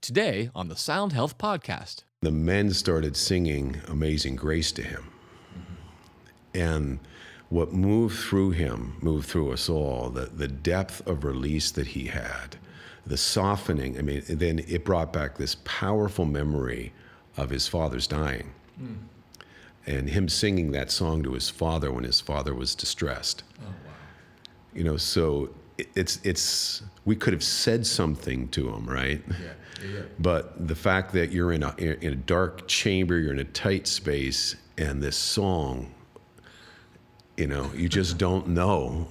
Today on the Sound Health Podcast. The men started singing Amazing Grace to him. And what moved through him, moved through us all, the depth of release that he had, the softening. I mean, then it brought back this powerful memory of his father's dying. And him singing that song to his father when his father was distressed. Oh, wow. You know, so it's we could have said something to him, right? Yeah. But the fact that you're in a dark chamber, you're in a tight space, and this song, you know, you just don't know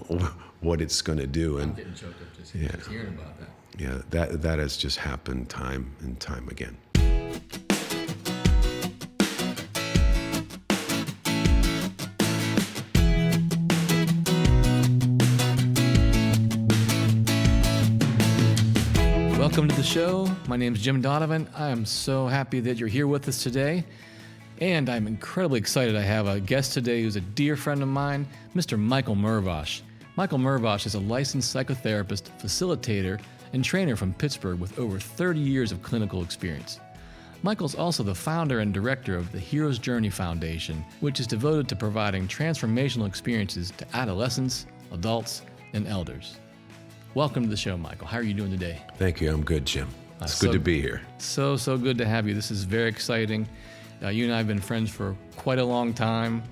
what it's going to do. I'm And getting choked up just hearing about that. yeah, that has just happened time and time again. Welcome to the show. My name is Jim Donovan. I am so happy that you're here with us today. And I'm incredibly excited. I have a guest today who's a dear friend of mine, Mr. Michael Mervosh. Michael Mervosh is a licensed psychotherapist, facilitator, and trainer from Pittsburgh with over 30 years of clinical experience. Michael's also the founder and director of the Hero's Journey Foundation, which is devoted to providing transformational experiences to adolescents, adults, and elders. Welcome to the show, Michael. How are you doing today? Thank you. I'm good, Jim. It's good to be here. So good to have you. This is very exciting. You and I have been friends for quite a long time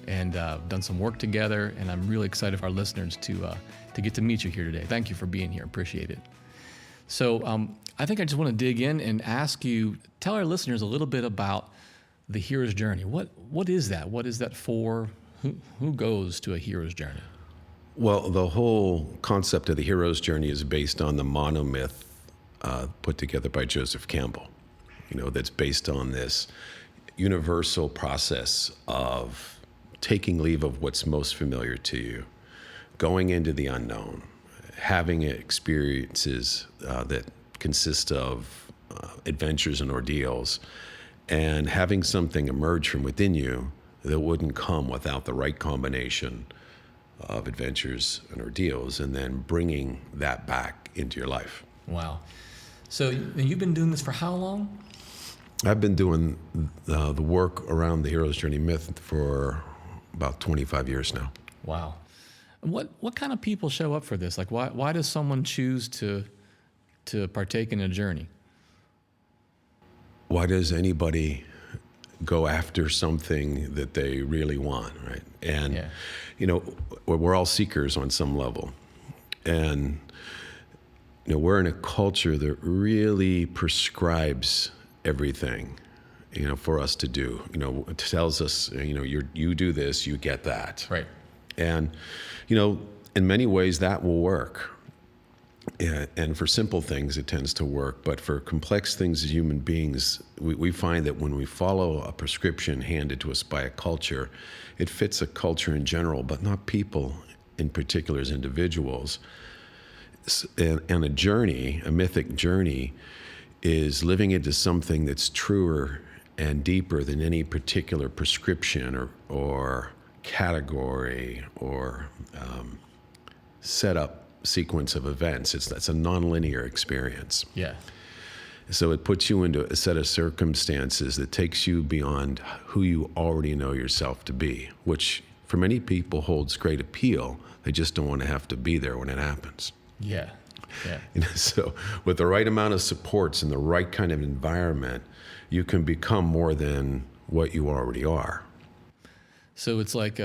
and done some work together, and I'm really excited for our listeners to get to meet you here today. Thank you for being here. Appreciate it. So I think I just want to dig in and ask you, tell our listeners a little bit about the hero's journey. What is that? What is that for? Who goes to a hero's journey? Well, the whole concept of the hero's journey is based on the monomyth put together by Joseph Campbell. You know, that's based on this universal process of taking leave of what's most familiar to you, going into the unknown, having experiences that consist of adventures and ordeals, and having something emerge from within you that wouldn't come without the right combination of adventures and ordeals, and then bringing that back into your life. Wow. So you've been doing this for how long? I've been doing the work around the hero's journey myth for about 25 years now. Wow. What kind of people show up for this? Like, why does someone choose to partake in a journey? Why does anybody go after something that they really want, right? And, you know, we're all seekers on some level. And, you know, we're in a culture that really prescribes everything, you know, for us to do. You know, it tells us, you know, you do this, you get that. Right. And, you know, in many ways that will work. And for simple things, it tends to work. But for complex things as human beings, we find that when we follow a prescription handed to us by a culture, it fits a culture in general, but not people in particular as individuals. And a journey, a mythic journey, is living into something that's truer and deeper than any particular prescription or category or set up sequence of events. That's a nonlinear experience. Yeah. So it puts you into a set of circumstances that takes you beyond who you already know yourself to be, which for many people holds great appeal. They just don't want to have to be there when it happens. Yeah. You know, so with the right amount of supports and the right kind of environment, you can become more than what you already are. So it's like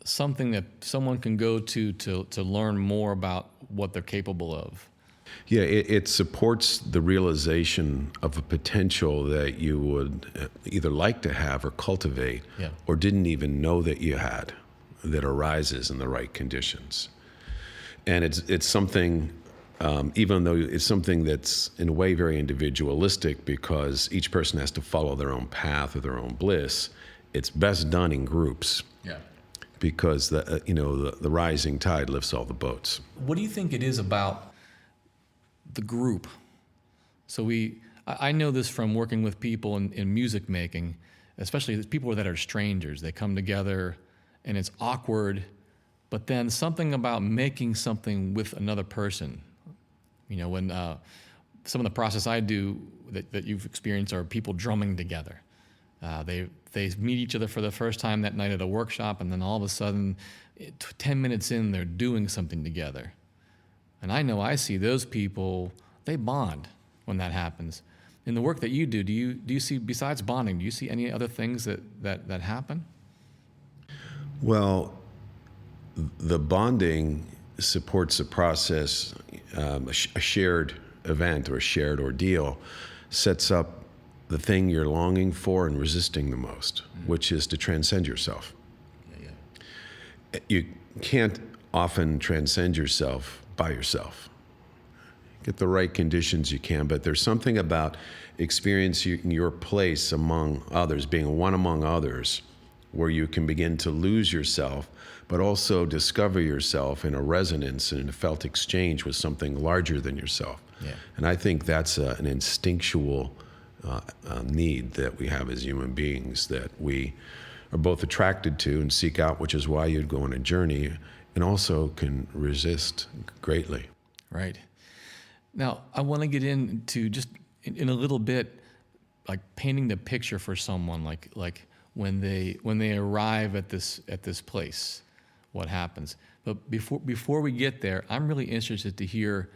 something that someone can go to learn more about what they're capable of. Yeah, it supports the realization of a potential that you would either like to have or cultivate, or didn't even know that you had, that arises in the right conditions. And it's something, even though it's something that's in a way very individualistic because each person has to follow their own path or their own bliss, it's best done in groups. Yeah. Because the rising tide lifts all the boats. What do you think it is about the group? So I know this from working with people in music making, especially people that are strangers. They come together and it's awkward, but then something about making something with another person. You know, when some of the process I do that you've experienced are people drumming together. They meet each other for the first time that night at a workshop, and then all of a sudden, 10 minutes in, they're doing something together. And I see those people, they bond when that happens. In the work that you do you see, besides bonding, do you see any other things that happen? Well, the bonding supports a process, a shared event or a shared ordeal sets up the thing you're longing for and resisting the most, which is to transcend yourself. You can't often transcend yourself by yourself. Get the right conditions you can, but there's something about experiencing your place among others, being one among others, where you can begin to lose yourself, but also discover yourself in a resonance and a felt exchange with something larger than yourself. Yeah. And I think that's an instinctual need that we have as human beings, that we are both attracted to and seek out, which is why you'd go on a journey, and also can resist greatly. Right. Now, I want to get into just in a little bit, like painting the picture for someone, like when they arrive at this place, what happens. But before we get there, I'm really interested to hear,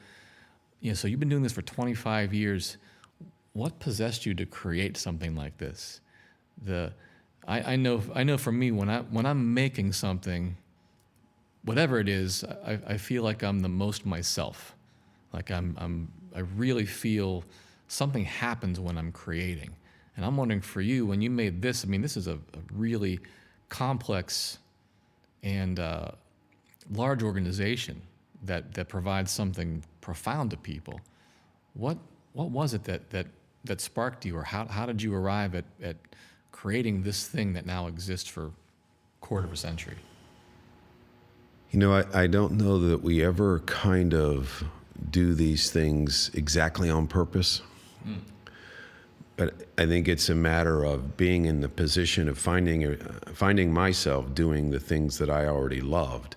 so you've been doing this for 25 years. What possessed you to create something like this? I know for me, when I'm making something, whatever it is, I feel like I'm the most myself. Like I really feel something happens when I'm creating. And I'm wondering for you, when you made this, this is a really complex and large organization that provides something profound to people. What was it that sparked you, or how did you arrive at creating this thing that now exists for a quarter of a century? I don't know that we ever kind of do these things exactly on purpose. But I think it's a matter of being in the position of finding myself doing the things that I already loved,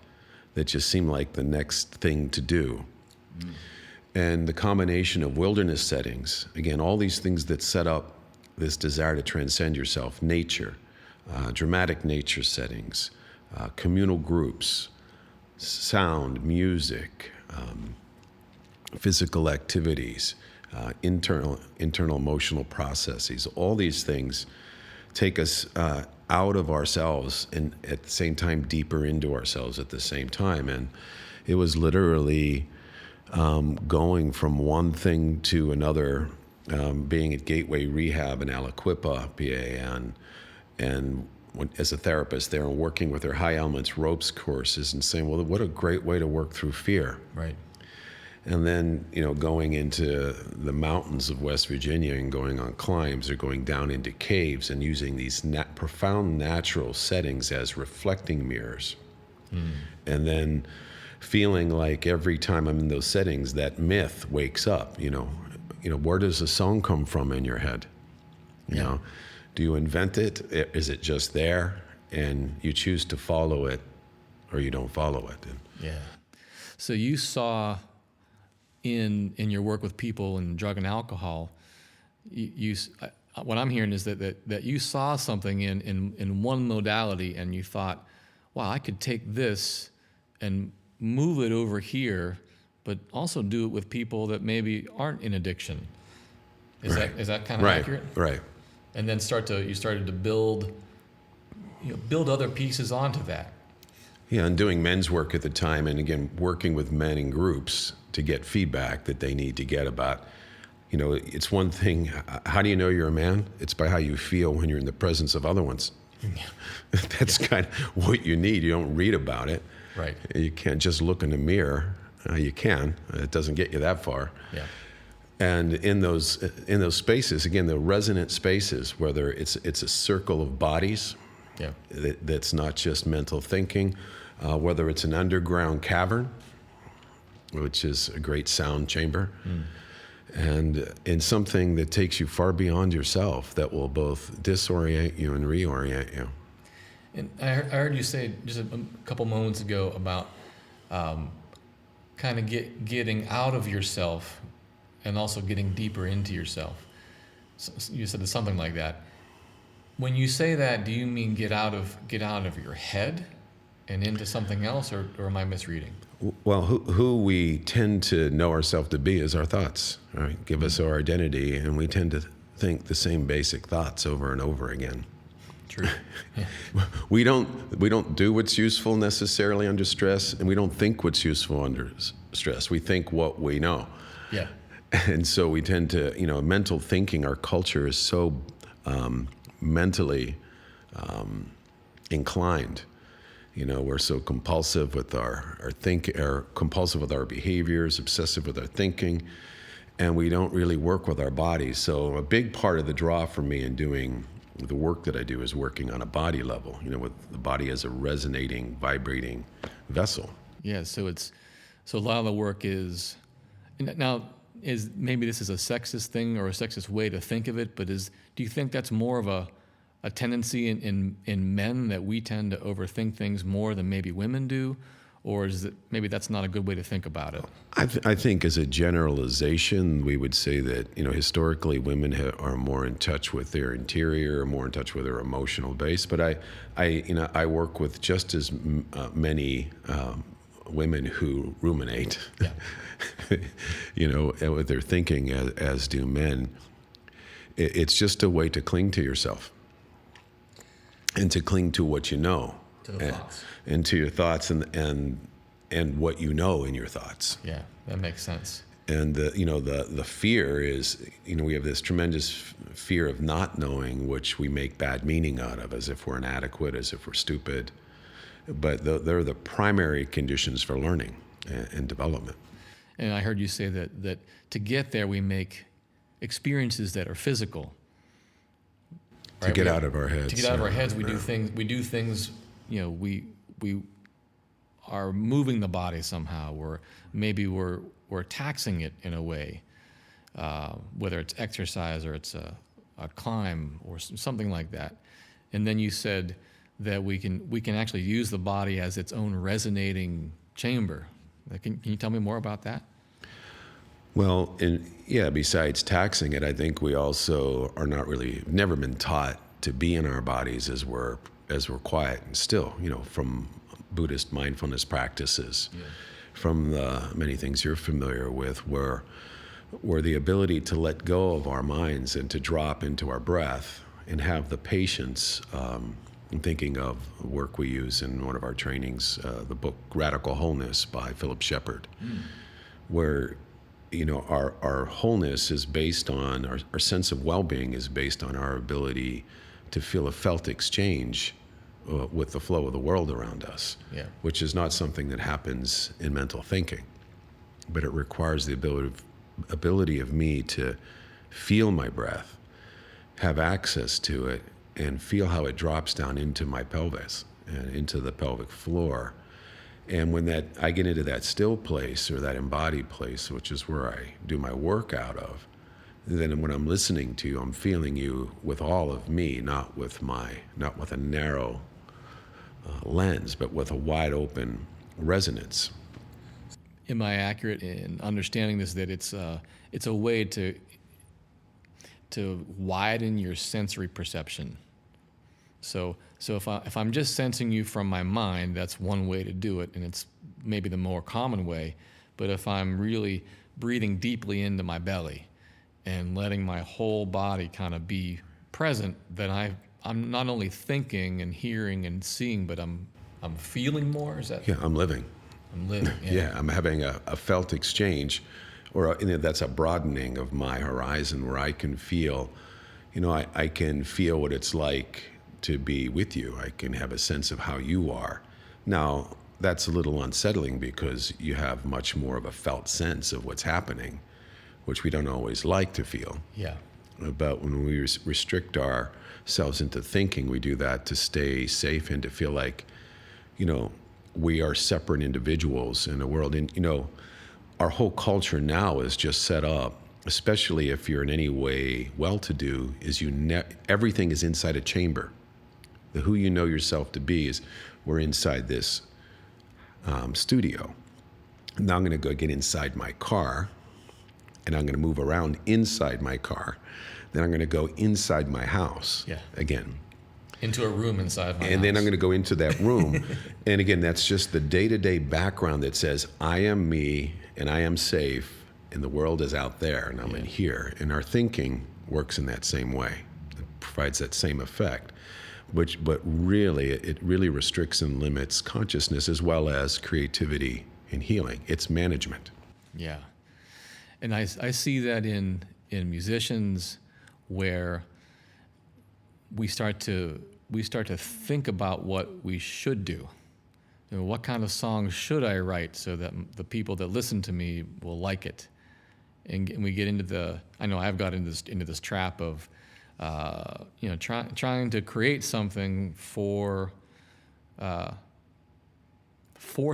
that just seemed like the next thing to do. And the combination of wilderness settings, again, all these things that set up this desire to transcend yourself, nature, dramatic nature settings, communal groups, sound, music, physical activities, internal emotional processes, all these things take us out of ourselves and at the same time deeper into ourselves at the same time. And it was literally going from one thing to another, being at Gateway Rehab in Aliquippa, PA, and as a therapist there and working with their high elements ropes courses and saying, well, what a great way to work through fear. Right. And then, going into the mountains of West Virginia and going on climbs or going down into caves and using these profound natural settings as reflecting mirrors. And then feeling like every time I'm in those settings, that myth wakes up, where does a song come from in your head? You know, do you invent it? Is it just there? And you choose to follow it or you don't follow it. Yeah. So you saw in your work with people in drug and alcohol, what I'm hearing is that you saw something in one modality and you thought, wow, I could take this and move it over here, but also do it with people that maybe aren't in addiction. Is that kind of accurate? Right. And then you started to build other pieces onto that. Yeah, and doing men's work at the time, and again, working with men in groups to get feedback that they need to get about, it's one thing, how do you know you're a man? It's by how you feel when you're in the presence of other ones. That's kind of what you need. You don't read about it. Right. You can't just look in the mirror. You can. It doesn't get you that far. Yeah. And in those spaces, again, the resonant spaces, whether it's a circle of bodies, that's not just mental thinking, whether it's an underground cavern, which is a great sound chamber, and in something that takes you far beyond yourself, that will both disorient you and reorient you. And I heard you say just a couple moments ago about kind of getting out of yourself and also getting deeper into yourself. So you said it's something like that. When you say that, do you mean get out of your head and into something else, or am I misreading? Well, who we tend to know ourselves to be is our thoughts, right? Give us our identity, and we tend to think the same basic thoughts over and over again. True. Yeah. We don't do what's useful necessarily under stress, and we don't think what's useful under stress. We think what we know. Yeah. And so we tend to, mental thinking, our culture is so mentally inclined. We're so compulsive with compulsive with our behaviors, obsessive with our thinking, and we don't really work with our bodies. So a big part of the draw for me in doing the work that I do is working on a body level, with the body as a resonating, vibrating vessel. Yeah. So a lot of the work is now. Maybe this is a sexist thing or a sexist way to think of it, but do you think that's more of a tendency in men, that we tend to overthink things more than maybe women do? Or is it maybe that's not a good way to think about it? I think as a generalization, we would say that, historically women are more in touch with their interior, more in touch with their emotional base. But I work with just as many women who ruminate, with their thinking as do men. It's just a way to cling to yourself and to cling to what you know, to the thoughts, and to your thoughts and what you know in your thoughts. Yeah, that makes sense. And the fear is, we have this tremendous fear of not knowing, which we make bad meaning out of, as if we're inadequate, as if we're stupid. But they're the primary conditions for learning and development. And I heard you say that to get there, we make experiences that are physical. Right? To get out of our heads. To get out of our heads, we do things. We do things. We are moving the body somehow, or maybe we're taxing it in a way, whether it's exercise or it's a climb or something like that. And then you said that we can actually use the body as its own resonating chamber. Can you tell me more about that? Well, besides taxing it, I think we also are never been taught to be in our bodies as we're quiet and still, from Buddhist mindfulness practices, from the many things you're familiar with, where the ability to let go of our minds and to drop into our breath and have the patience. I'm thinking of work we use in one of our trainings, the book Radical Wholeness by Philip Shepard, where our wholeness is based on, our sense of well-being is based on our ability to feel a felt exchange with the flow of the world around us, which is not something that happens in mental thinking, but it requires the ability of me to feel my breath, have access to it, and feel how it drops down into my pelvis and into the pelvic floor. And when I get into that still place or that embodied place, which is where I do my work out of, then when I'm listening to you, I'm feeling you with all of me, not with a narrow lens, but with a wide open resonance. Am I accurate in understanding this, that it's a way to widen your sensory perception? So if I'm just sensing you from my mind, that's one way to do it, and it's maybe the more common way. But if I'm really breathing deeply into my belly and letting my whole body kind of be present, then I'm not only thinking and hearing and seeing, but I'm feeling more. Is that? Yeah, I'm living. I'm living. Yeah, I'm having a felt exchange, or that's a broadening of my horizon where I can feel, I can feel what it's like to be with you. I can have a sense of how you are. Now, that's a little unsettling because you have much more of a felt sense of what's happening, which we don't always like to feel. Yeah. But when we restrict ourselves into thinking, we do that to stay safe and to feel like, we are separate individuals in a world. And, our whole culture now is just set up, especially if you're in any way well-to-do, is everything is inside a chamber. The who you know yourself to be is, we're inside this studio. Now I'm going to go get inside my car, and I'm going to move around inside my car. Then I'm going to go inside my house again. Into a room inside my house. And then I'm going to go into that room. And again, that's just the day-to-day background that says, I am me and I am safe and the world is out there and I'm in here. And our thinking works in that same way. It provides that same effect. But really, it really restricts and limits consciousness as well as creativity and healing. It's management. Yeah. And I see that in musicians where we start to think about what we should do. You know, what kind of songs should I write so that the people that listen to me will like it? And we get into I know I've got into this trap of, trying to create something for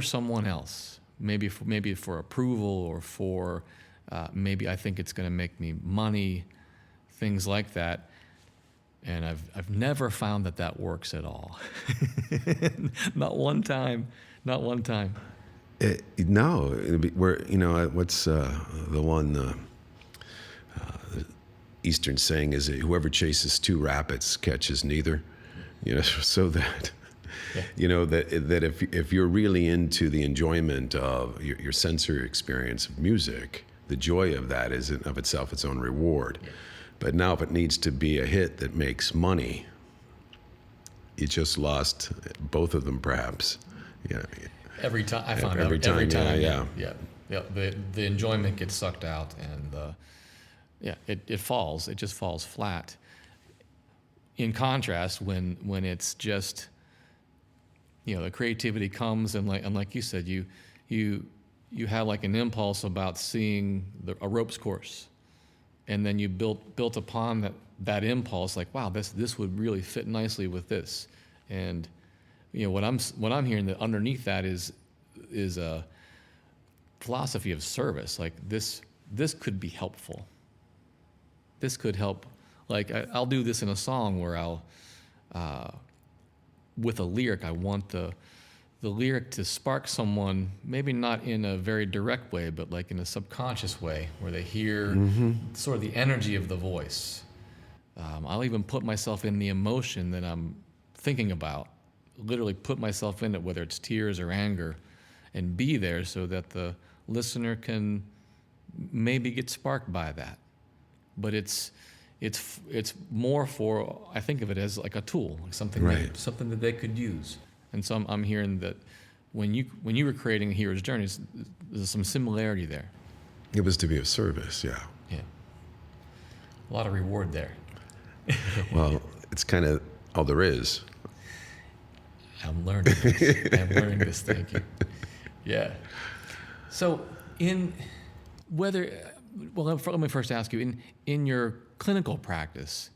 someone else, maybe for approval or for maybe I think it's going to make me money, things like that. And I've never found that works at all. Not one time. No, what's the one Eastern saying is that whoever chases two rabbits catches neither. So that that if you're really into the enjoyment of your sensory experience of music, the joy of that is in of itself its own reward. Yeah. But now if it needs to be a hit that makes money, you just lost both of them perhaps. Yeah. Every time I found every time. The enjoyment gets sucked out, and it falls. It just falls flat. In contrast, when it's just, the creativity comes and like you said, you have like an impulse about seeing a ropes course, and then you built upon that impulse, like, wow, this would really fit nicely with this. And what I'm hearing that underneath that is a philosophy of service. Like this could be helpful. This could help. Like I'll do this in a song where I'll with a lyric, I want the lyric to spark someone, maybe not in a very direct way, but like in a subconscious way where they hear sort of the energy of the voice. I'll even put myself in the emotion that I'm thinking about, literally put myself in it, whether it's tears or anger, and be there so that the listener can maybe get sparked by that. But it's more for, I think of it as like a tool, like something that they could use. And so I'm hearing that when you were creating Hero's Journey, there's some similarity there. It was to be of service, yeah. Yeah. A lot of reward there. Well, it's kind of all there is. I'm learning this. Thank you. Yeah. So let me first ask you, in your clinical practice,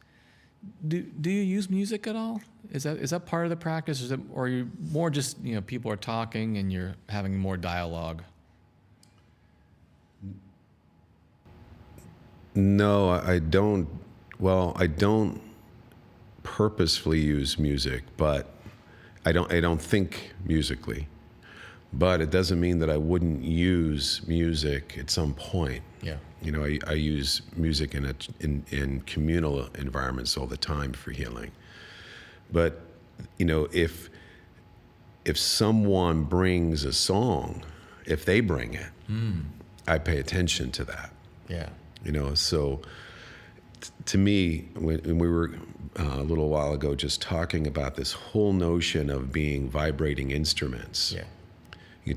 do you use music at all? Is that part of the practice, or are you more just people are talking and you're having more dialogue? No, I don't. Well, I don't purposefully use music, but I don't think musically. But it doesn't mean that I wouldn't use music at some point. Yeah. I use music in communal environments all the time for healing. But if someone brings a song, if they bring it, I pay attention to that. Yeah. So to me, when we were a little while ago just talking about this whole notion of being vibrating instruments. Yeah.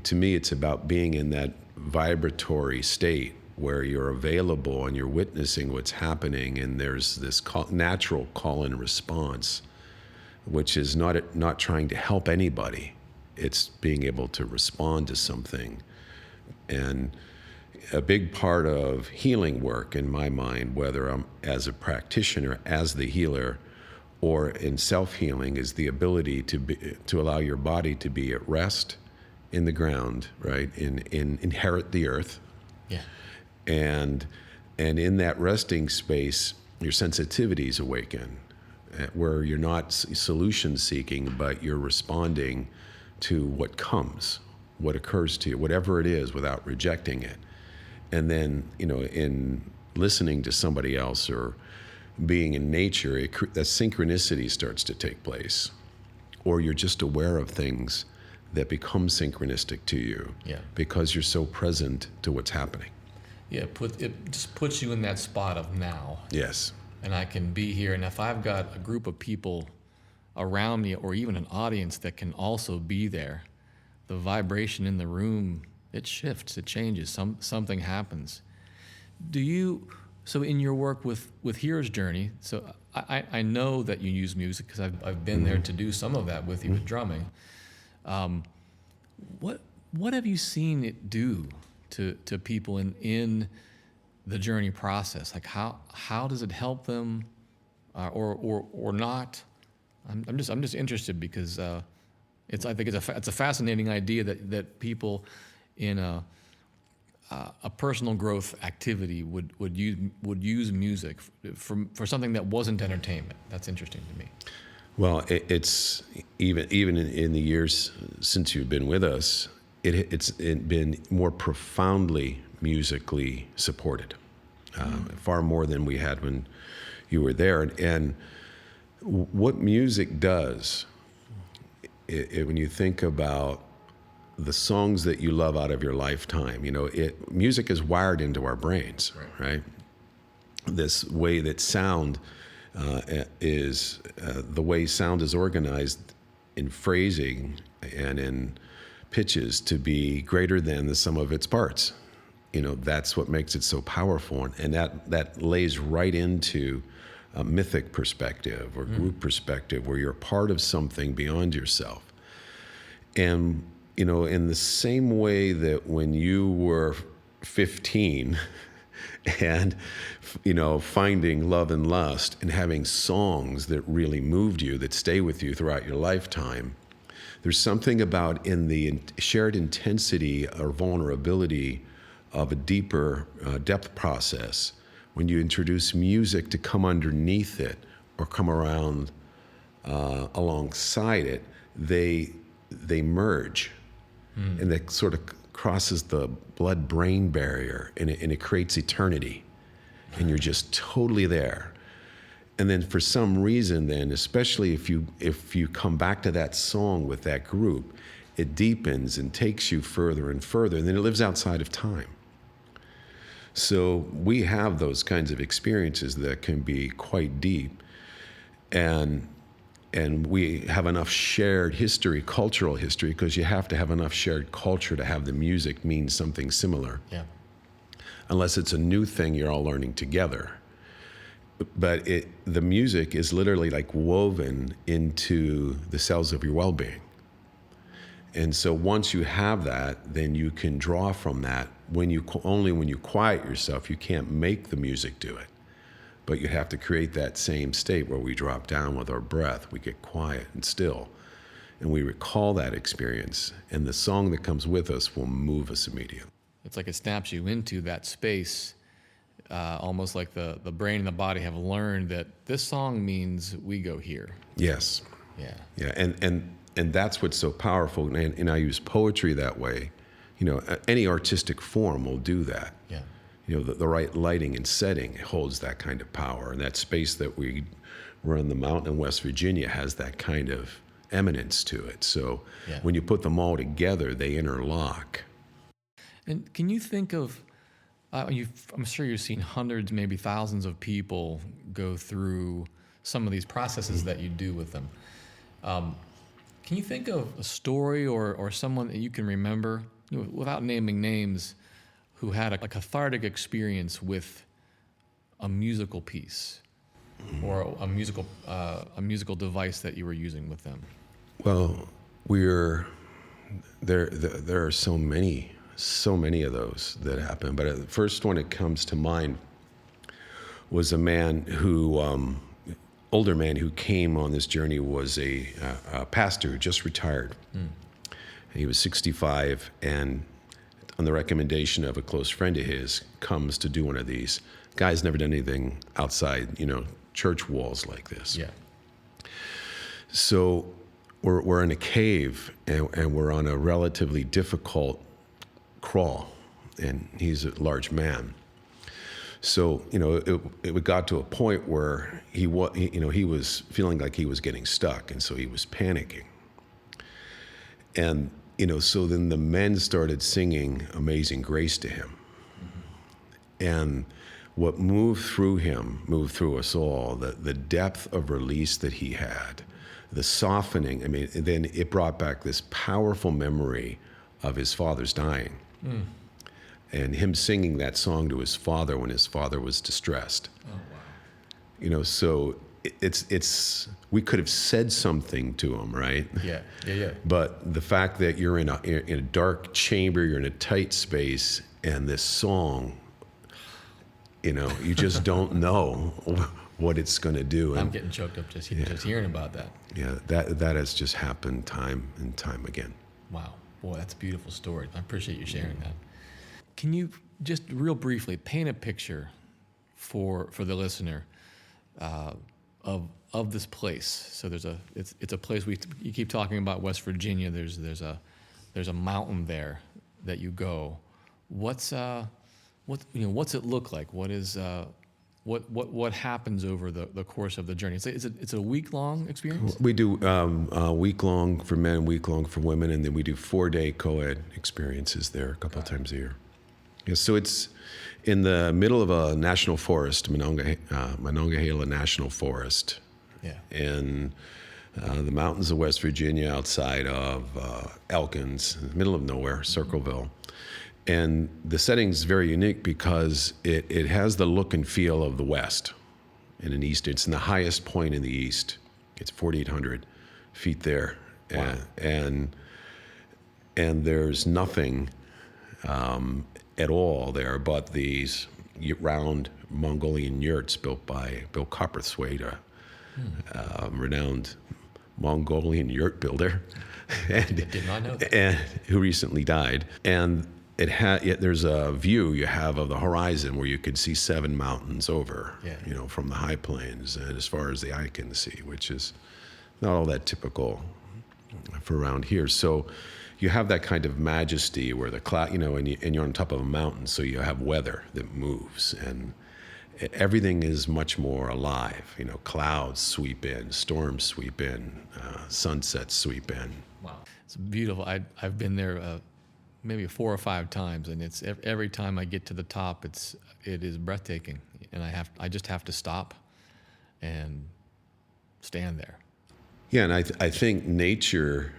To me, it's about being in that vibratory state where you're available and you're witnessing what's happening, and there's this natural call and response, which is not trying to help anybody. It's being able to respond to something. And a big part of healing work, in my mind, whether I'm as a practitioner, as the healer, or in self-healing, is the ability to allow your body to be at rest in the ground, right? Inherit the earth. Yeah. And in that resting space, your sensitivities awaken, where you're not solution seeking, but you're responding to what comes, what occurs to you, whatever it is, without rejecting it. And then, in listening to somebody else or being in nature, that synchronicity starts to take place. Or you're just aware of things that become synchronistic to you because you're so present to what's happening. Yeah, it just puts you in that spot of now. Yes. And I can be here, and if I've got a group of people around me or even an audience that can also be there, the vibration in the room, it shifts, it changes, something happens. So in your work with Hero's Journey, so I know that you use music because I've been there to do some of that with you with drumming. What have you seen it do to people in the journey process? Like how does it help them, or not? I'm just interested because I think it's a fascinating idea that people in a personal growth activity would use music for something that wasn't entertainment. That's interesting to me. Well, it's even in the years since you've been with us, it's been more profoundly musically supported, far more than we had when you were there. And what music does, when you think about the songs that you love out of your lifetime, music is wired into our brains, right? This way that sound is the way sound is organized in phrasing and in pitches to be greater than the sum of its parts. That's what makes it so powerful, and that lays right into a mythic perspective or group perspective where you're part of something beyond yourself. And in the same way that when you were 15 and, finding love and lust and having songs that really moved you, that stay with you throughout your lifetime, there's something about in the shared intensity or vulnerability of a deeper depth process when you introduce music to come underneath it or come around alongside it, they merge. And that sort of crosses the blood-brain barrier, and it creates eternity. And you're just totally there. And then for some reason then, especially if you come back to that song with that group, it deepens and takes you further and further, and then it lives outside of time. So we have those kinds of experiences that can be quite deep. And we have enough shared history, cultural history, because you have to have enough shared culture to have the music mean something similar. Yeah. Unless it's a new thing you're all learning together. But the music is literally like woven into the cells of your well-being. And so once you have that, then you can draw from that. Only when you quiet yourself, you can't make the music do it. But you have to create that same state where we drop down with our breath, we get quiet and still, and we recall that experience, and the song that comes with us will move us immediately. It's like it snaps you into that space, almost like the brain and the body have learned that this song means we go here. Yes. Yeah. Yeah, and that's what's so powerful, and I use poetry that way. Any artistic form will do that. Yeah. The right lighting and setting holds that kind of power. And that space that we're in the mountain in West Virginia has that kind of eminence to it. So when you put them all together, they interlock. And can you think of, I'm sure you've seen hundreds, maybe thousands of people go through some of these processes that you do with them. Can you think of a story or someone that you can remember, without naming names, who had a cathartic experience with a musical piece or a musical device that you were using with them? Well, there are so many of those that happen. But the first one that comes to mind was a man who, older man who came on this journey, was a pastor who just retired. He was 65, and on the recommendation of a close friend of his, comes to do one of these. Guy's never done anything outside, church walls like this. Yeah. So we're in a cave, and we're on a relatively difficult crawl. and he's a large man. So, it got to a point where he was feeling like he was getting stuck, and so he was panicking. And, so then the men started singing Amazing Grace to him. And what moved through him, moved through us all, the depth of release that he had, the softening. I mean, then it brought back this powerful memory of his father's dying. And him singing that song to his father when his father was distressed. Oh, wow. So it's we could have said something to him, right? Yeah. But the fact that you're in a dark chamber, you're in a tight space, and this song, you just don't know what it's going to do. I'm getting choked up just hearing about that. Yeah, that has just happened time and time again. Wow. Boy, that's a beautiful story. I appreciate you sharing that. Can you just real briefly paint a picture for the listener of this place? So it's a place you keep talking about West Virginia. There's a mountain there that you go. What's it look like? What happens over the course of the journey? It's a week-long experience? We do a week-long for men, week-long for women, and then we do 4-day co-ed experiences there a couple of times a year. Yeah, so it's in the middle of a national forest, Monongahela National Forest. Yeah. In the mountains of West Virginia, outside of Elkins, in the middle of nowhere, Circleville. And the setting's very unique because it has the look and feel of the West in an east. It's in the highest point in the east. It's 4,800 feet there. Wow. And there's nothing at all there but these round Mongolian yurts built by Bill Copperthwaite, a renowned Mongolian yurt builder. I did not know that. And who recently died. And there's a view you have of the horizon where you can see 7 mountains over, from the high plains and as far as the eye can see, which is not all that typical for around here. So you have that kind of majesty where the cloud, and you're on top of a mountain, so you have weather that moves, and everything is much more alive. Clouds sweep in, storms sweep in, sunsets sweep in. Wow, it's beautiful. I've been there maybe 4 or 5 times, and it's every time I get to the top, it is breathtaking, and I just have to stop and stand there. Yeah, and I think nature,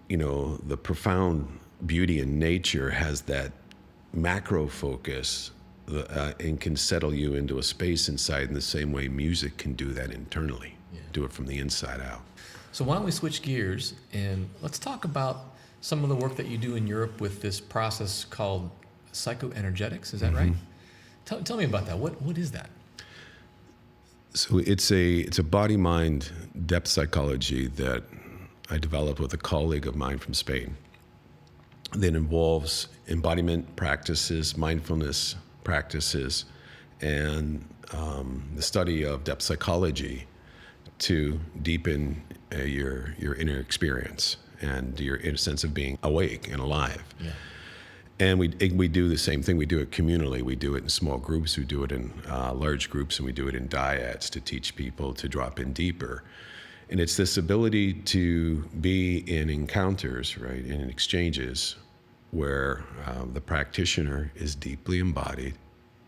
the profound beauty in nature has that macro focus and can settle you into a space inside in the same way music can do that internally, do it from the inside out. So why don't we switch gears and let's talk about some of the work that you do in Europe with this process called PsychoEnergetics. Is that right? Tell me about that. What is that? So it's a body-mind depth psychology that I developed with a colleague of mine from Spain that involves embodiment practices, mindfulness practices, and the study of depth psychology to deepen your inner experience and your inner sense of being awake and alive. Yeah. And we do the same thing. We do it communally. We do it in small groups. We do it in large groups, and we do it in dyads to teach people to drop in deeper. And it's this ability to be in encounters, right, in exchanges where the practitioner is deeply embodied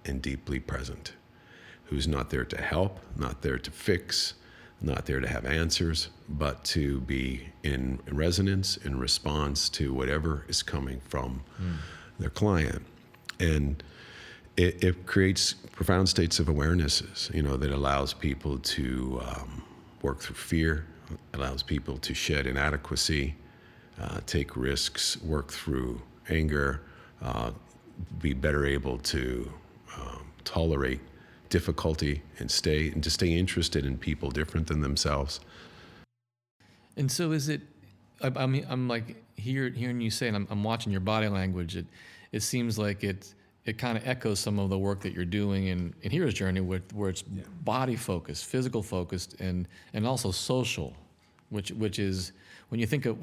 and deeply present, who's not there to help, not there to fix, not there to have answers, but to be in resonance, in response to whatever is coming from their client. And it creates profound states of awarenesses, that allows people to work through fear, allows people to shed inadequacy, take risks, work through anger, be better able to tolerate difficulty and to stay interested in people different than themselves. And so is it, I'm like hearing you say, and I'm watching your body language, it seems like it kind of echoes some of the work that you're doing in Hero's Journey where it's body focused, physical focused, and also social, which is, when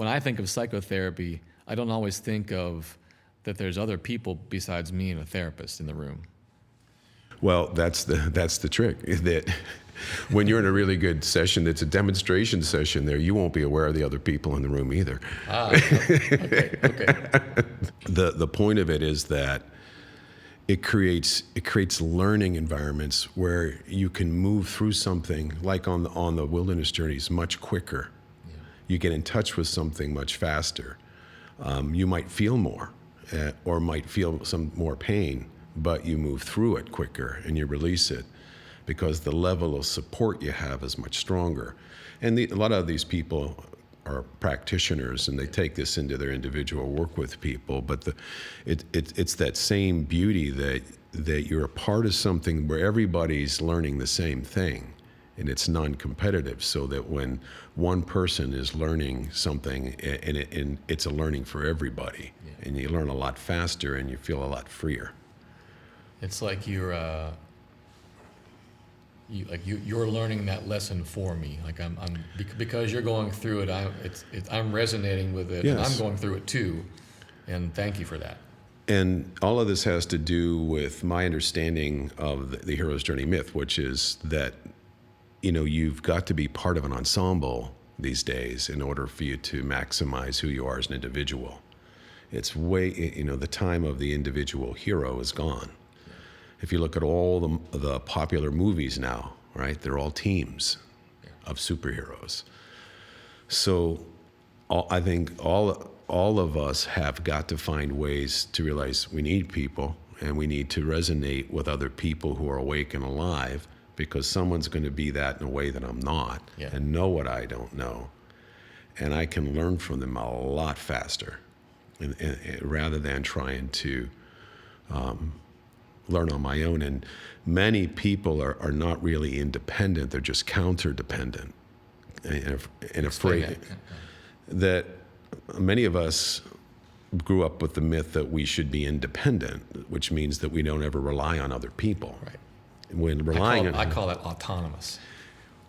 I think of psychotherapy, I don't always think of that there's other people besides me and a therapist in the room. Well, that's the trick. That when you're in a really good session, that's a demonstration session there, you won't be aware of the other people in the room either. Okay. The point of it is that it creates learning environments where you can move through something, like on the wilderness journeys, much quicker. Yeah. You get in touch with something much faster. You might feel more, or might feel some more pain, but you move through it quicker and you release it because the level of support you have is much stronger. And a lot of these people are practitioners, and they take this into their individual work with people. But it's that same beauty that you're a part of something where everybody's learning the same thing, and it's non-competitive. So that when one person is learning something, and it's a learning for everybody, and you learn a lot faster, and you feel a lot freer. It's like you're learning that lesson for me. Like I'm because you're going through it. I'm resonating with it, yes. And I'm going through it too. And thank you for that. And all of this has to do with my understanding of the hero's journey myth, which is that you've got to be part of an ensemble these days in order for you to maximize who you are as an individual. It's the time of the individual hero is gone. If you look at all the popular movies now, right, they're all teams of superheroes. So I think all of us have got to find ways to realize we need people, and we need to resonate with other people who are awake and alive, because someone's going to be that in a way that I'm not, and know what I don't know. And I can learn from them a lot faster, and rather than trying to learn on my own. And many people are not really independent, they're just counter-dependent and afraid. That many of us grew up with the myth that we should be independent, which means that we don't ever rely on other people. Right. When I call that autonomous.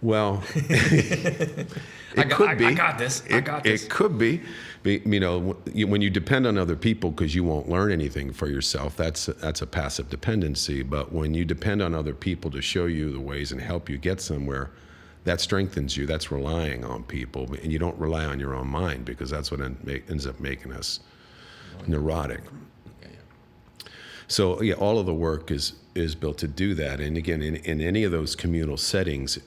Well, it could be. I got this. It could be. When you depend on other people because you won't learn anything for yourself, that's a passive dependency. But when you depend on other people to show you the ways and help you get somewhere, that strengthens you. That's relying on people, and you don't rely on your own mind, because that's what ends up making us neurotic. So all of the work is built to do that. And again, in any of those communal settings,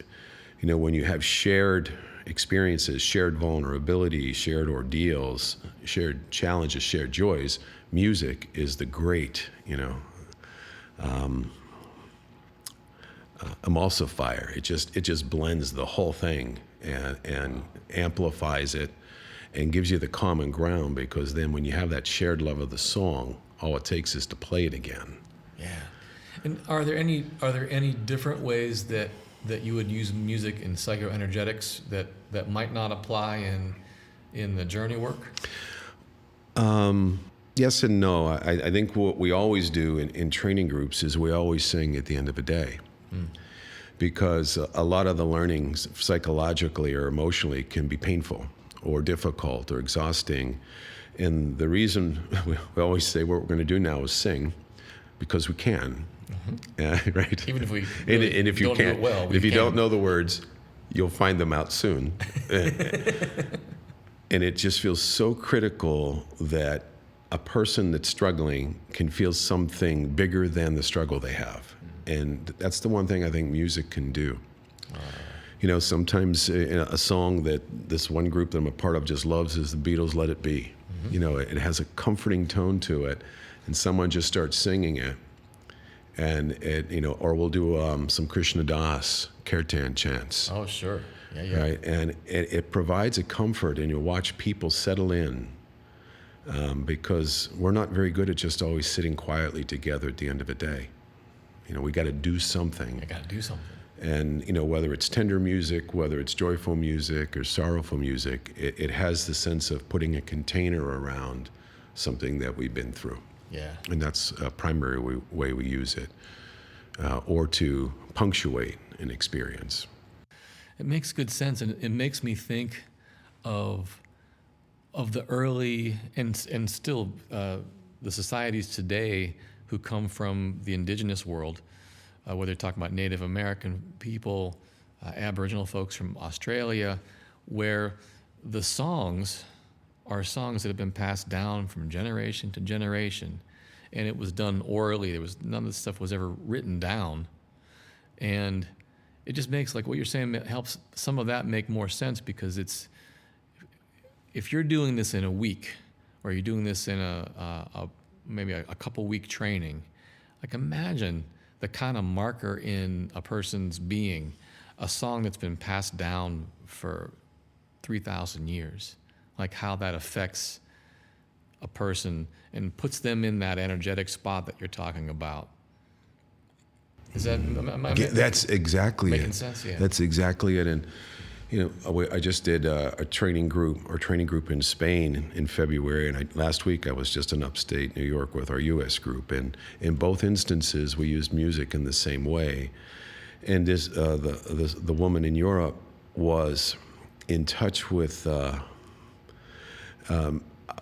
when you have shared experiences, shared vulnerability, shared ordeals, shared challenges, shared joys, music is the great, emulsifier. It just blends the whole thing and amplifies it and gives you the common ground, because then when you have that shared love of the song, all it takes is to play it again. Yeah. And are there any different ways that you would use music in psychoenergetics that might not apply in the journey work? Yes and no. I think what we always do in training groups is we always sing at the end of a day. Because a lot of the learnings psychologically or emotionally can be painful or difficult or exhausting. And the reason we always say what we're going to do now is sing, because we can. Right? Even if we and if you don't can't, do it well, if you don't know the words, you'll find them out soon. And it just feels so critical that a person that's struggling can feel something bigger than the struggle they have. And that's the one thing I think music can do. Sometimes a song that this one group that I'm a part of just loves is the Beatles' Let It Be. It has a comforting tone to it, and someone just starts singing it. And or we'll do some Krishna Das kirtan chants. Oh, sure. Yeah. Right, and it provides a comfort, and you watch people settle in, because we're not very good at just always sitting quietly together at the end of a day. We got to do something. I got to do something. And whether it's tender music, whether it's joyful music or sorrowful music, it has the sense of putting a container around something that we've been through. Yeah. And that's a primary way we use it, or to punctuate an experience. It makes good sense, and it makes me think of the early and still the societies today who come from the indigenous world, whether you're talking about Native American people, Aboriginal folks from Australia, where the songs are songs that have been passed down from generation to generation, and it was done orally. There was none of this stuff was ever written down, and it just makes, like what you're saying, it helps some of that make more sense, because it's, if you're doing this in a week, or you're doing this in maybe a couple week training, like imagine the kind of marker in a person's being, a song that's been passed down for 3,000 years, like how that affects a person and puts them in that energetic spot that you're talking about. Is that, that's exactly making it. sense? Yeah. That's exactly it. And I just did a training group in Spain in February, and last week I was just in upstate New York with our U.S. group, and in both instances we used music in the same way. And the woman in Europe was in touch with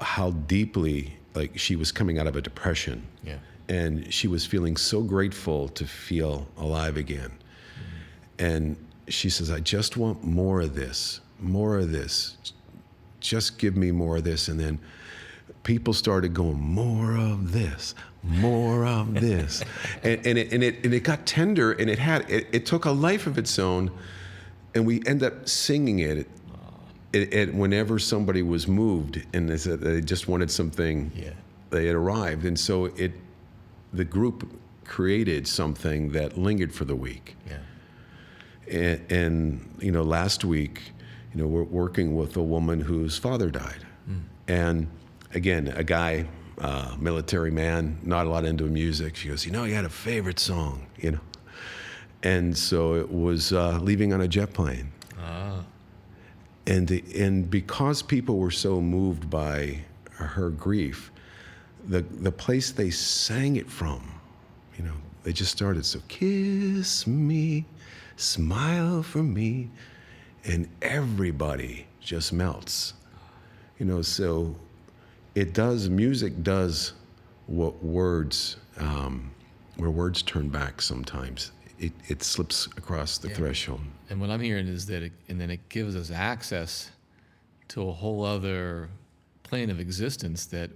how deeply, like, she was coming out of a depression. Yeah. And she was feeling so grateful to feel alive again. And she says, I just want more of this, just give me more of this. And then people started going, more of this. and it got tender, and it took a life of its own, and we end up singing it whenever somebody was moved, and they said they just wanted something. Yeah. They had arrived, and so the group created something that lingered for the week. Yeah. And last week, we're working with a woman whose father died. And again, a guy, military man, not a lot into music. She goes, he had a favorite song, And so it was Leaving on a Jet Plane. And because people were so moved by her grief, the place they sang it from, they just started, so kiss me, smile for me, and everybody just melts. So music does what words, where words turn back sometimes. It slips across the threshold. And what I'm hearing is that it gives us access to a whole other plane of existence that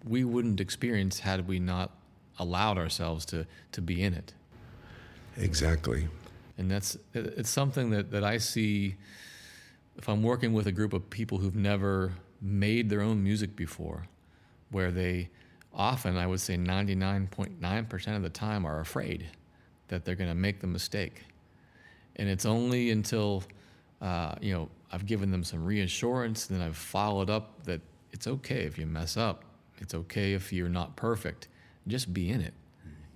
we wouldn't experience had we not allowed ourselves to be in it. Exactly. And it's something that I see if I'm working with a group of people who've never made their own music before, where they often, I would say 99.9% of the time, are afraid that they're going to make the mistake. And it's only until I've given them some reassurance, then I've followed up that it's okay if you mess up. It's okay if you're not perfect. Just be in it.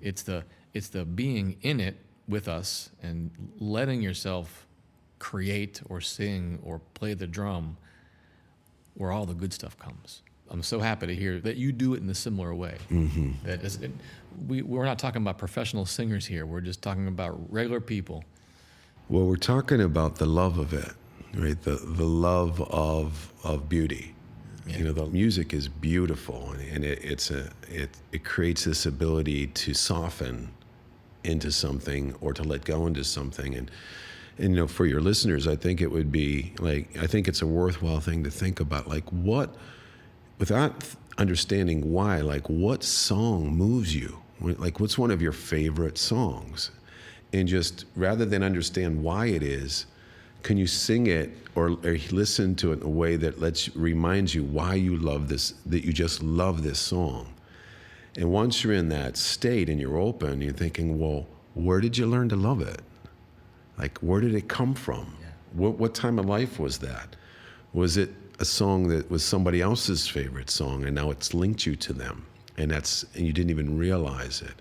It's the being in it with us and letting yourself create or sing or play the drum where all the good stuff comes. I'm so happy to hear that you do it in a similar way. Mm-hmm. We're not talking about professional singers here. We're just talking about regular people. Well, we're talking about the love of it, right? The love of beauty. Yeah. The music is beautiful, and it creates this ability to soften into something or to let go into something. And for your listeners, I think it would be I think it's a worthwhile thing to think about, without understanding why, what song moves you? What's one of your favorite songs? And just rather than understand why it is, can you sing it or listen to it in a way that reminds you why you love this, that you just love this song? And once you're in that state and you're open, you're thinking, well, where did you learn to love it? Where did it come from? Yeah. What time of life was that? Was it a song that was somebody else's favorite song and now it's linked you to them, and you didn't even realize it?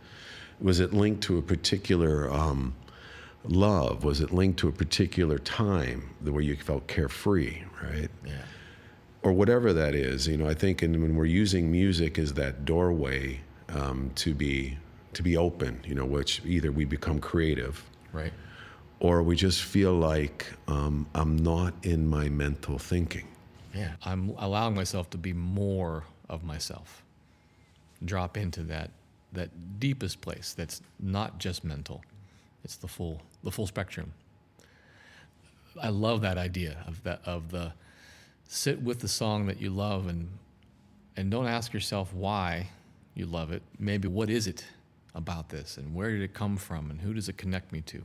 Was it linked to a particular love? Was it linked to a particular time where you felt carefree, right? Yeah. Or whatever that is, I think, and when we're using music as that doorway to be open, which either we become creative, right, or we just feel like I'm not in my mental thinking. Yeah, I'm allowing myself to be more of myself. drop into that deepest place that's not just mental. It's the full spectrum. I love that idea of the sit with the song that you love and don't ask yourself why you love it. Maybe what is it about this, and where did it come from, and who does it connect me to?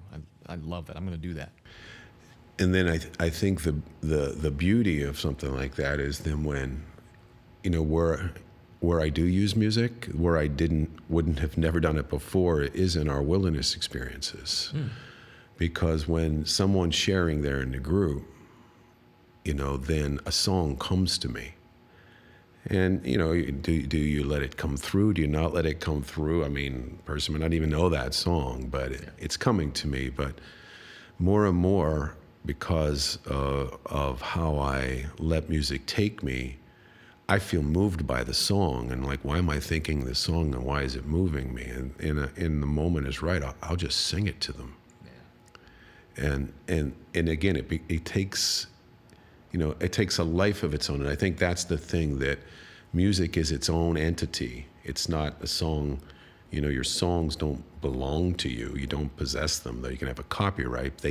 I love that. I'm going to do that. And then I think the beauty of something like that is then when, where I do use music, where I wouldn't have never done it before, is in our wilderness experiences. Because when someone's sharing there in the group, then a song comes to me. And, do you let it come through? Do you not let it come through? I mean, a person may not even know that song, but it's coming to me. But more and more, because of how I let music take me, I feel moved by the song, and like, why am I thinking this song, and why is it moving me? And in the moment is right, I'll just sing it to them. Yeah. And again, it takes, it takes a life of its own, and I think that's the thing, that music is its own entity. It's not a song. Your songs don't belong to you. You don't possess them. Though you can have a copyright.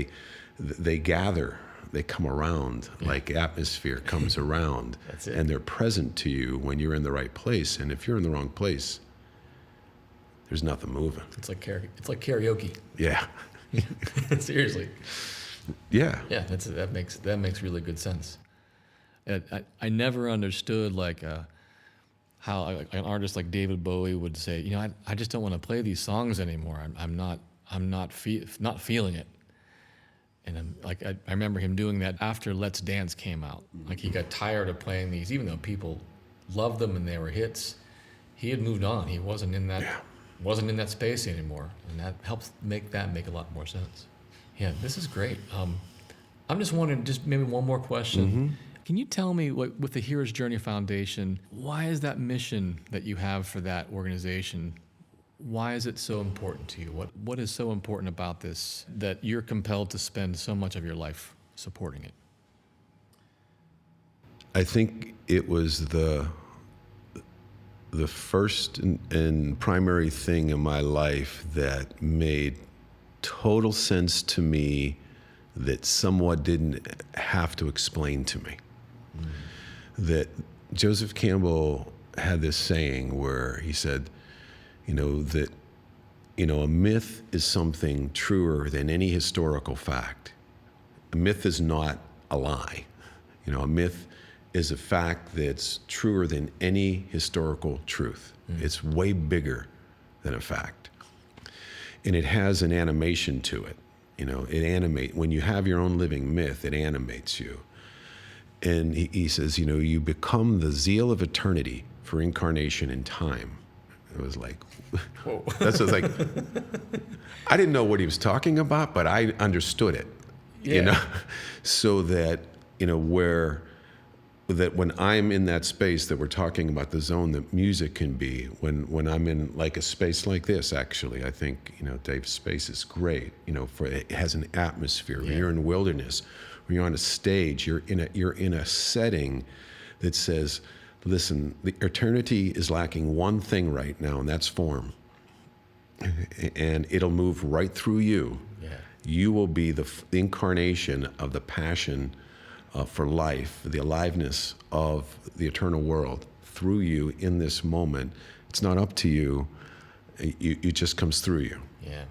They gather. They come around, like atmosphere comes around. That's it. And they're present to you when you're in the right place. And if you're in the wrong place, there's nothing moving. It's like karaoke. Yeah. Seriously. Yeah. Yeah, that makes really good sense. I never understood how an artist like David Bowie would say, I just don't want to play these songs anymore. I'm not feeling it. And I remember him doing that after Let's Dance came out. Like, he got tired of playing these, even though people loved them and they were hits. He had moved on. He wasn't in that space anymore, and that helps make a lot more sense. Yeah, this is great. I'm just wondering, just maybe one more question. Mm-hmm. Can you tell me, with the Hero's Journey Foundation, why is that mission that you have for that organization, why is it so important to you? What is so important about this that you're compelled to spend so much of your life supporting it? I think it was the first and primary thing in my life that made total sense to me, that someone didn't have to explain to me. That Joseph Campbell had this saying where he said, that a myth is something truer than any historical fact. A myth is not a lie. A myth is a fact that's truer than any historical truth. It's way bigger than a fact. And it has an animation to it. When you have your own living myth, it animates you. And he says, you become the zeal of eternity for incarnation in time. It was like, whoa. That's just like, I didn't know what he was talking about, but I understood it. Yeah. So that, that when I'm in that space that we're talking about, the zone that music can be, when I'm in like a space like this, actually, I think, Dave's space is great, for it has an atmosphere. When you're in wilderness, when you're on a stage, you're in a setting that says, listen, the eternity is lacking one thing right now, and that's form. And it'll move right through you. Yeah. You will be the incarnation of the passion for life, the aliveness of the eternal world through you in this moment. It's not up to you. It just comes through you. Yeah.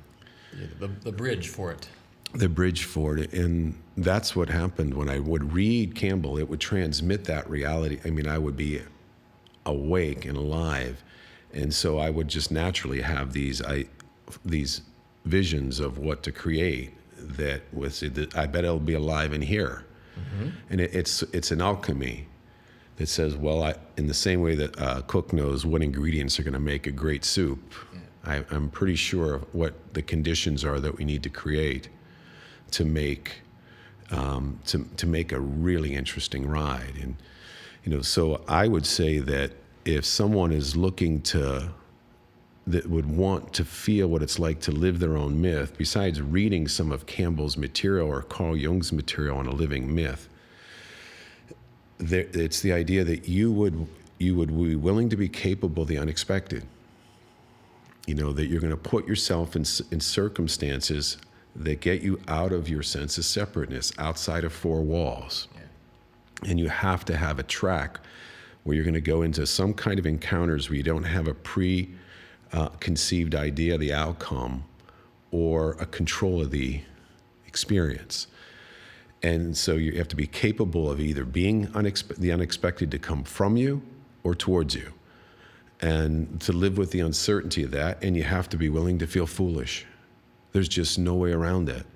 The bridge for it. The bridge for it. And that's what happened when I would read Campbell. It would transmit that reality. I mean, I would be awake and alive. And so I would just naturally have these visions of what to create that was, I bet it'll be alive in here. Mm-hmm. And it's an alchemy that says, well, in the same way that a cook knows what ingredients are going to make a great soup, I'm pretty sure of what the conditions are that we need to create to make to make a really interesting ride. And so I would say that if someone is looking that would want to feel what it's like to live their own myth, besides reading some of Campbell's material or Carl Jung's material on a living myth, it's the idea that you you would be willing to be capable of the unexpected. That you're going to put yourself in circumstances that get you out of your sense of separateness, outside of four walls. Yeah. And you have to have a track where you're going to go into some kind of encounters where you don't have a preconceived idea of the outcome or a control of the experience. And so you have to be capable of either being the unexpected to come from you or towards you, and to live with the uncertainty of that. And you have to be willing to feel foolish. There's just no way around it.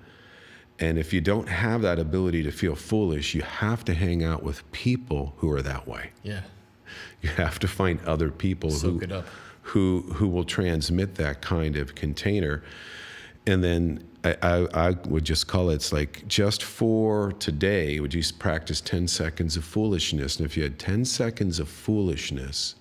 And if you don't have that ability to feel foolish, you have to hang out with people who are that way. Yeah. You have to find other people who will transmit that kind of container. And then I would just call it, it's like, just for today, would you practice 10 seconds of foolishness? And if you had 10 seconds of foolishness,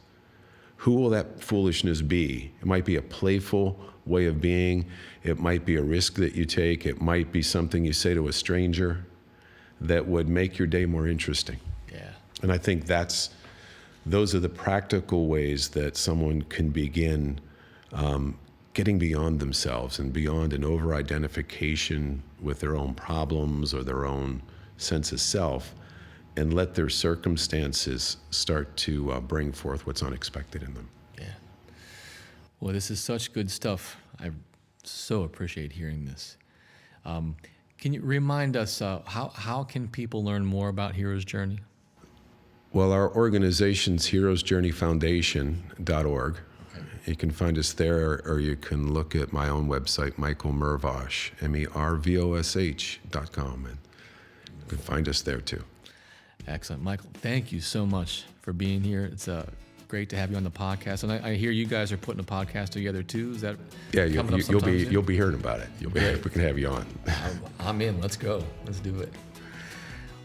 who will that foolishness be? It might be a playful way of being. It might be a risk that you take. It might be something you say to a stranger that would make your day more interesting. Yeah. And I think those are the practical ways that someone can begin getting beyond themselves and beyond an over-identification with their own problems or their own sense of self, and let their circumstances start to bring forth what's unexpected in them. Yeah. Well, this is such good stuff. I so appreciate hearing this. Can you remind us, how can people learn more about Hero's Journey? Well, our organization's heroesjourneyfoundation.org. You can find us there, or you can look at my own website, Michael Mervosh, MERVOSH.com, and you can find us there too. Excellent. Michael, thank you so much for being here. It's great to have you on the podcast. And I hear you guys are putting a podcast together too. Is that you'll be hearing about it. We can have you on. I'm in. Let's go. Let's do it.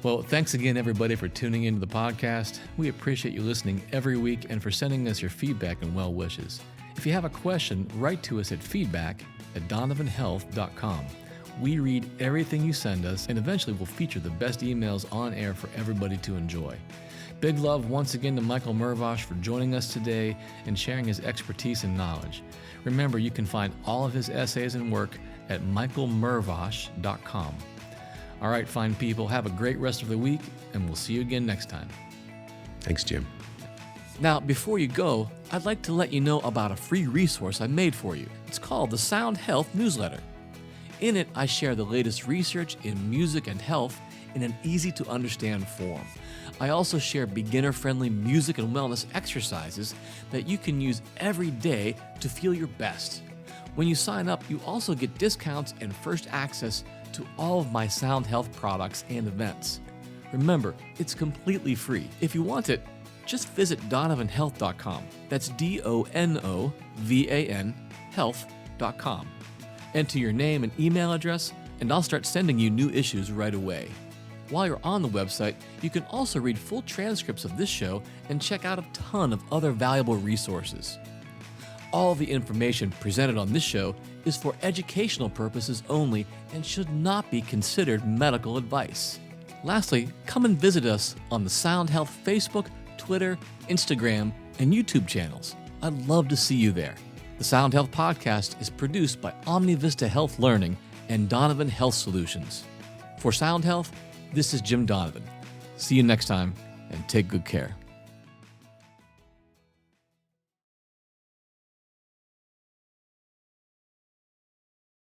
Well, thanks again, everybody, for tuning into the podcast. We appreciate you listening every week and for sending us your feedback and well wishes. If you have a question, write to us at feedback@donovanhealth.com. We read everything you send us, and eventually we'll feature the best emails on air for everybody to enjoy. Big love once again to Michael Mervosh for joining us today and sharing his expertise and knowledge. Remember, you can find all of his essays and work at michaelmervosh.com. All right, fine people, have a great rest of the week, and we'll see you again next time. Thanks, Jim. Now, before you go, I'd like to let you know about a free resource I made for you. It's called the Sound Health Newsletter. In it, I share the latest research in music and health in an easy-to-understand form. I also share beginner-friendly music and wellness exercises that you can use every day to feel your best. When you sign up, you also get discounts and first access to all of my Sound Health products and events. Remember, it's completely free. If you want it, just visit donovanhealth.com. That's DONOVAN health.com. Enter your name and email address, and I'll start sending you new issues right away. While you're on the website, you can also read full transcripts of this show and check out a ton of other valuable resources. All the information presented on this show is for educational purposes only and should not be considered medical advice. Lastly, come and visit us on the Sound Health Facebook, Twitter, Instagram, and YouTube channels. I'd love to see you there. The Sound Health Podcast is produced by OmniVista Health Learning and Donovan Health Solutions. For Sound Health, this is Jim Donovan. See you next time, and take good care.